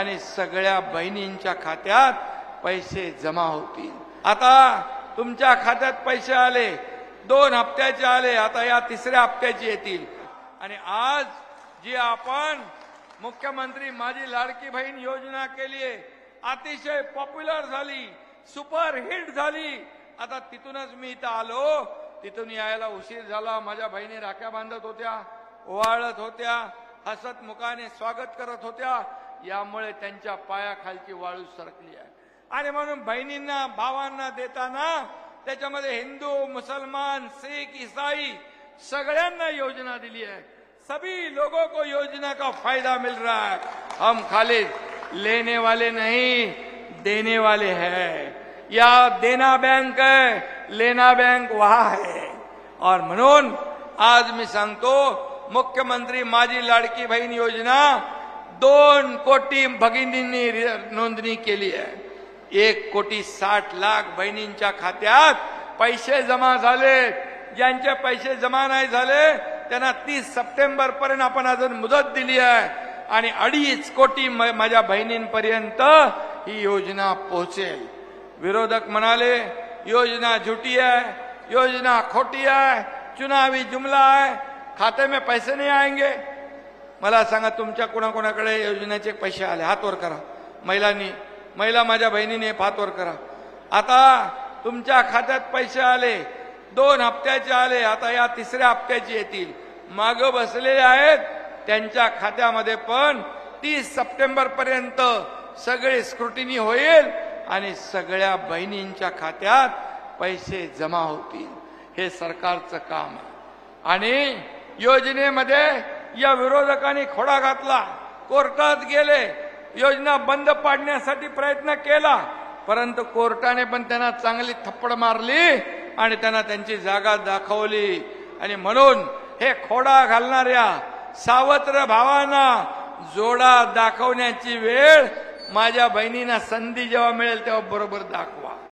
आणि सगळ्या बहिणींच्या खात्यात पैसे जमा होतील। आता तुमच्या खात्यात पैसे आले, 2 हप्त्याचे आले, आता या 3ऱ्या हप्त्याचे येतील। आणि आज जी आपण मुख्यमंत्री माझी लाडकी बहीण योजना केली आहे, अतिशय पॉप्युलर झाली, सुपर हिट झाली। आता तिथूनच मी इथं आलो, तिथून यायला उशीर झाला। माझ्या बहिणी राख्या बांधत होत्या, ओवाळत होत्या, हसत मुखाने स्वागत करत होत्या, यामुळे त्यांच्या पायाखालची वाळू सरकली आहे। आणि म्हणून बहिणींना भावांना देताना त्याच्यामध्ये हिंदू, मुसलमान, सिख, ईसाई सगळ्यांना योजना दिली है। सभी लोगों को योजना का फायदा मिल रहा है। हम खाली लेने वाले नहीं, देने वाले हैं। या देना बैंक है, लेना बैंक वहां है। और म्हणून आज मी सांगतो, मुख्यमंत्री माझी लाडकी बहीण योजना 2 कोटी भगिनींनी नोंदणी केली आहे। 1,60,00,000 बहिणींच्या खात्यात पैसे जमा झाले। ज्यांचे पैसे जमा नाही झाले त्यांना 30 सप्टेंबर पर्यंत आपण अजून मुदत दिली आहे आणि 2.5 कोटी माझ्या बहिणींपर्यंत ही योजना पोहोचेल। विरोधक म्हणाले योजना झूठी है, योजना खोटी है, चुनावी जुमला है, खाते में पैसे नहीं आएंगे। मला सांगा, तुमच्या कोणाकोणाकडे योजनेचे पैसे आले? हात वर करा। महिला माझ्या बहिणीने हात वर करा। आता तुमच्या खात्यात पैसे आले, 2 हप्त्याचे आले, आता या 3ऱ्या हप्त्याचे येतील। मागे बसलेले आहेत त्यांच्या खात्यामध्ये पण 30 सप्टेंबर पर्यंत सगळे स्क्रुटिनी होईल आणि सगळ्या बहिणींच्या खात्यात पैसे जमा होतील। हे सरकारचं काम आहे। आणि योजनेमध्ये या विरोधकांनी खोडा घातला, कोर्टात गेले, योजना बंद पाडण्यासाठी प्रयत्न केला, परंतु कोर्टाने पण त्यांना चांगली थप्पड मारली आणि त्यांना त्यांची जागा दाखवली। आणि म्हणून हे खोडा घालणाऱ्या सावत्र भावांना जोडा दाखवण्याची वेळ माझ्या बहिणींना संधी जेव्हा मिळेल तेव्हा बरोबर दाखव।